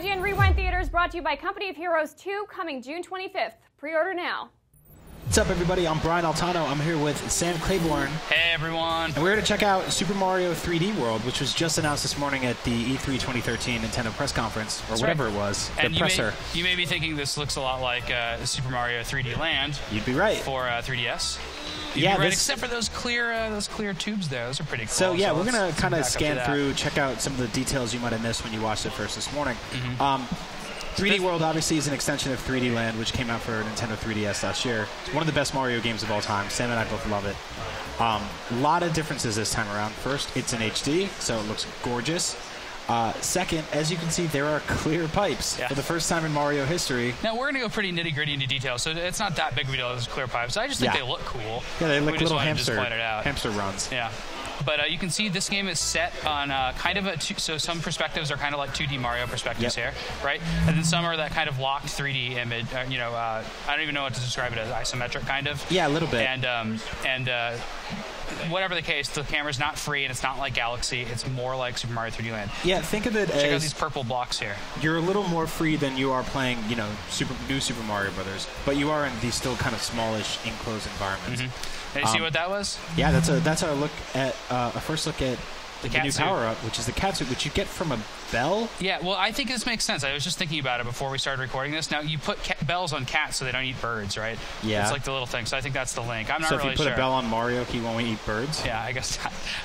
IGN Rewind Theaters brought to you by Company of Heroes 2, coming June 25th. Pre-order now. What's up, everybody? I'm Brian Altano. I'm here with Sam Claiborne. Hey, everyone. And we're here to check out Super Mario 3D World, which was just announced this morning at the E3 2013 Nintendo press conference, or whatever it was, and the presser. You may be thinking this looks a lot like Super Mario 3D Land. You'd be right. For 3DS. You'd yeah, be right, except for those clear tubes there. Those are pretty cool. So yeah, we're gonna kind of scan through, check out some of the details you might have missed when you watched it first this morning. 3D World obviously is an extension of 3D Land, which came out for Nintendo 3DS last year. It's one of the best Mario games of all time. Sam and I both love it. A lot of differences this time around. First, it's in HD, so it looks gorgeous. Second, as you can see, there are clear pipes for the first time in Mario history. Now, we're going to go pretty nitty-gritty into detail, so it's not that big of a deal, those clear pipes. I just think they look cool. Yeah, they look little hamster runs. Yeah. But you can see this game is set on kind of so some perspectives are kind of like 2D Mario perspectives here, right? And then some are that kind of locked 3D image, I don't even know what to describe it as, isometric kind of. Yeah, a little bit. And whatever the case, the camera's not free and it's not like Galaxy, it's more like Super Mario 3D Land. Yeah, think of it as... Check out these purple blocks here. You're a little more free than you are playing, new Super Mario Brothers, but you are in these still kind of smallish, enclosed environments. Did you see what that was? Yeah, that's our look at a first look at the new power-up, which is the cat suit, which you get from a bell. Yeah, well, I think this makes sense. I was just thinking about it before we started recording this. Now, you put bells on cats so they don't eat birds, right? Yeah. It's like the little thing, so I think that's the link. I'm not really sure. So if you put a bell on Mario, he won't eat birds? Yeah, I guess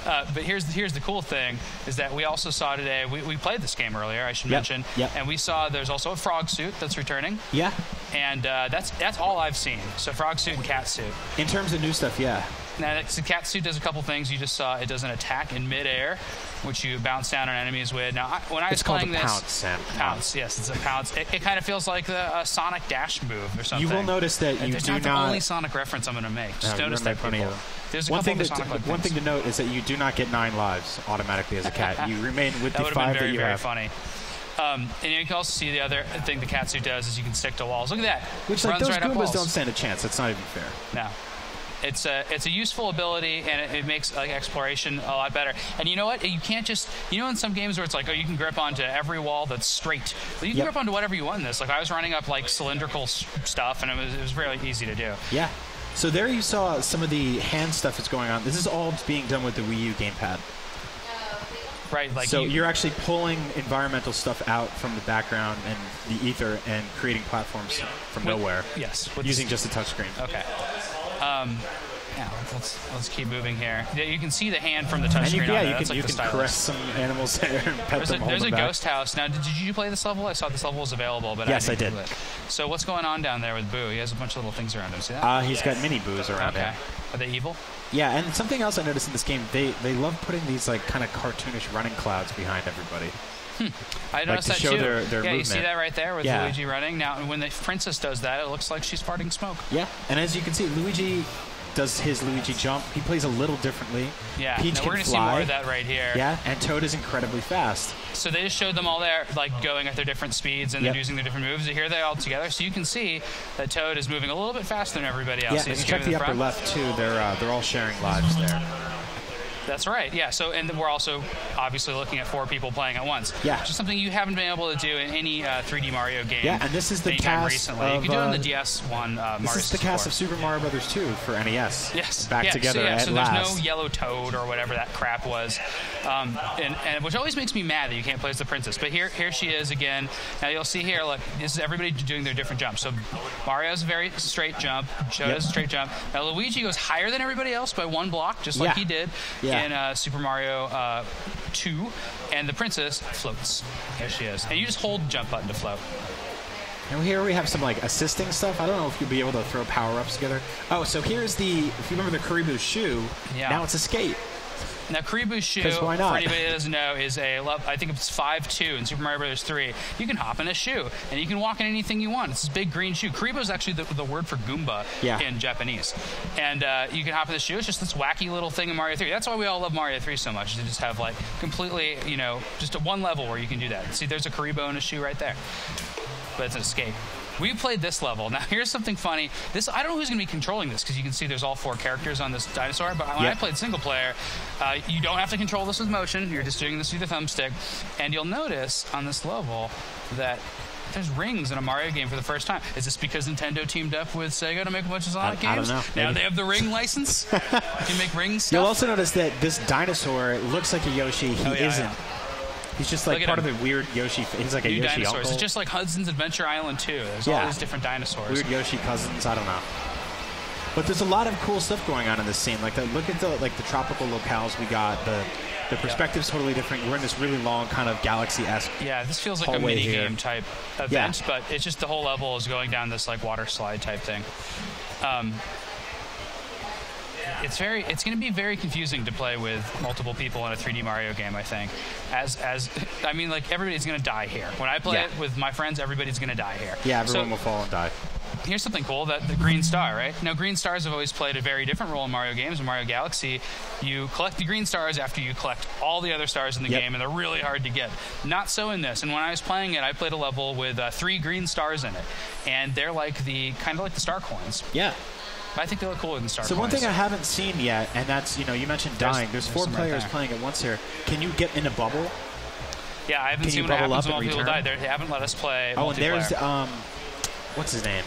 not. But here's the cool thing, is that we also saw today, we played this game earlier, I should mention, and we saw there's also a frog suit that's returning. Yeah. And that's all I've seen. So frog suit and cat suit. In terms of new stuff, yeah. Now, the cat suit does a couple things. You just saw it does an attack in midair, which you bounce down on enemies with. Now, when I was playing this... It's called a pounce, Sam. Pounce, yes, it's a pounce. It kind of feels like the Sonic dash move or something. You will notice that you It's do not the not... only Sonic reference I'm going to make. Just notice that, people. There's a one couple thing of Sonic-like one thing to note is that you do not get 9 lives automatically as a cat. You remain with the 5 that you have. That would have been very funny. And you can also see the other thing the cat suit does is you can stick to walls. Look at that. Which, like, those Goombas don't stand a chance. That's not even fair. No. It's a useful ability, and it makes like exploration a lot better. And you know what? You can't just, in some games where it's like, oh, you can grip onto every wall that's straight. But you can grip onto whatever you want in this. Like, I was running up like cylindrical stuff, and it was really easy to do. Yeah. So there you saw some of the hand stuff that's going on. This is all being done with the Wii U gamepad. Right, like so you're actually pulling environmental stuff out from the background and the ether and creating platforms from nowhere. Yes, using just a touchscreen. Okay. Yeah, let's keep moving here. Yeah, you can see the hand from the touchscreen. Yeah, you can caress some animals there and pet them. There's a ghost house. Now, did you play this level? I saw this level was available, but yes, I did. So what's going on down there with Boo? He has a bunch of little things around him. See that? He's got mini Boos around him. Are they evil? Yeah, and something else I noticed in this game, they love putting these like kind of cartoonish running clouds behind everybody. I noticed that too. Their movement. You see that right there with Luigi running. Now, when the princess does that, it looks like she's farting smoke. Yeah, and as you can see, Luigi does his Luigi jump. He plays a little differently. Yeah, Peach we're going to see more of that right here. Yeah, and Toad is incredibly fast. So they just showed them all there, like going at their different speeds and then using their different moves. Here they all together, so you can see that Toad is moving a little bit faster than everybody else. Yeah, and check the upper left too. They're all sharing lives there. That's right, yeah. So, and we're also obviously looking at 4 people playing at once. Yeah. Which is something you haven't been able to do in any 3D Mario game. Yeah, and this is the cast recently. of... You can do it on the DS one, Mario 64. This is the cast of Super Mario Brothers 2 for NES. Yes. Back together at last. So there's no yellow Toad or whatever that crap was. And which always makes me mad that you can't play as the princess. But here she is again. Now you'll see here, look, this is everybody doing their different jumps. So Mario's a very straight jump. Toad has a straight jump. Now Luigi goes higher than everybody else by 1 block, just like he did in Super Mario 2, and the princess floats. There she is. And you just hold the jump button to float. And here we have some like assisting stuff. I don't know if you'll be able to throw power-ups together. Oh, so here's the, if you remember the Karibu shoe, now it's a skate. Now, Karibu's shoe, for anybody that doesn't know, is I think it's 5'2" in Super Mario Bros. 3. You can hop in a shoe, and you can walk in anything you want. It's this big green shoe. Karibu is actually the word for Goomba in Japanese. And you can hop in the shoe. It's just this wacky little thing in Mario 3. That's why we all love Mario 3 so much. To just have, like, completely, just at one level where you can do that. See, there's a Karibu in a shoe right there. But it's an escape. we played this level. Now, here's something funny. I don't know who's going to be controlling this, because you can see there's all 4 characters on this dinosaur. But when I played single player, you don't have to control this with motion. You're just doing this with the thumbstick. And you'll notice on this level that there's rings in a Mario game for the first time. Is this because Nintendo teamed up with Sega to make a bunch of Sonic games? I don't know. Now they have the ring license. You can make ring stuff. You'll also notice that this dinosaur looks like a Yoshi. He isn't. Yeah. He's just like part of the weird Yoshi. He's like a Yoshi dinosaurs. uncle. It's just like Hudson's Adventure Island 2. There's all these different dinosaurs. Weird Yoshi cousins. I don't know. But there's a lot of cool stuff going on in this scene. Like, look at the tropical locales we got. The perspective's totally different. We're in this really long kind of galaxy-esque. Yeah, this feels like a mini game type event, but it's just the whole level is going down this like water slide type thing. It's going to be very confusing to play with multiple people in a 3D Mario game, I think. I mean, like, everybody's going to die here. When I play it with my friends, everybody's going to die here. Yeah, everyone will fall and die. Here's something cool, the green star, right? Now, green stars have always played a very different role in Mario games. In Mario Galaxy, you collect the green stars after you collect all the other stars in the game, and they're really hard to get. Not so in this. And when I was playing it, I played a level with 3 green stars in it, and they're like kind of like the star coins. Yeah. I think they look cooler than star coins. So one thing I haven't seen yet, and that's, you mentioned dying. There's 4 players playing at once here. Can you get in a bubble? Yeah, I haven't seen what happens when people die. They haven't let us play multiplayer. Oh, and there's, what's his name?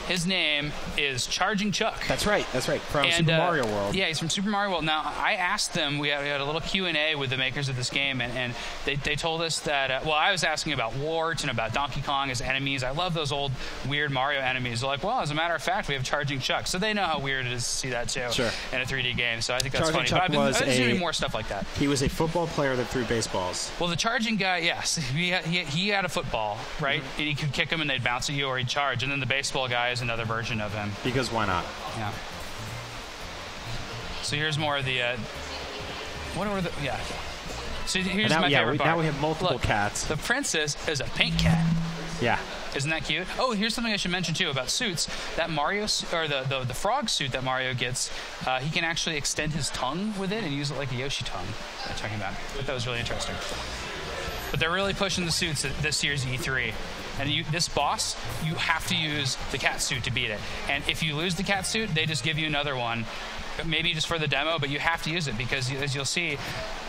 His name is Charging Chuck. That's right. From Super Mario World. Yeah, he's from Super Mario World. Now, I asked them, we had a little Q&A with the makers of this game, and they told us that, well, I was asking about warts and about Donkey Kong as enemies. I love those old weird Mario enemies. They're like, well, as a matter of fact, we have Charging Chuck. So they know how weird it is to see that, too, in a 3D game. So I think that's funny. Chuck but I've been doing more stuff like that. He was a football player that threw baseballs. Well, the charging guy, yes. He had a football, right? Mm-hmm. And he could kick them and they'd bounce at you or he'd charge. And then the baseball guy is another version of him. Because why not? Yeah. So here's more of the. So here's my favorite part. Now we have multiple cats. The princess is a pink cat. Yeah. Isn't that cute? Oh, here's something I should mention too about suits. That Mario, or the frog suit that Mario gets, he can actually extend his tongue with it and use it like a Yoshi tongue. I'm talking about. I thought that was really interesting. But they're really pushing the suits at this year's E3. And this boss, you have to use the cat suit to beat it. And if you lose the cat suit, they just give you another one, maybe just for the demo, but you have to use it because, as you'll see,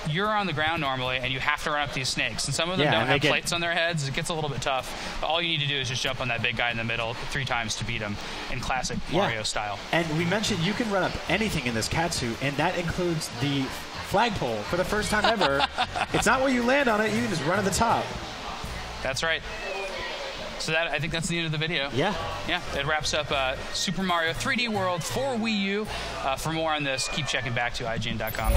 you're on the ground normally, and you have to run up these snakes. And some of them don't have plates on their heads. It gets a little bit tough. But all you need to do is just jump on that big guy in the middle 3 times to beat him in classic Mario style. And we mentioned you can run up anything in this cat suit, and that includes the flagpole for the first time ever. It's not where you land on it. You can just run at the top. That's right. So I think that's the end of the video. Yeah. Yeah, it wraps up Super Mario 3D World for Wii U. For more on this, keep checking back to IGN.com.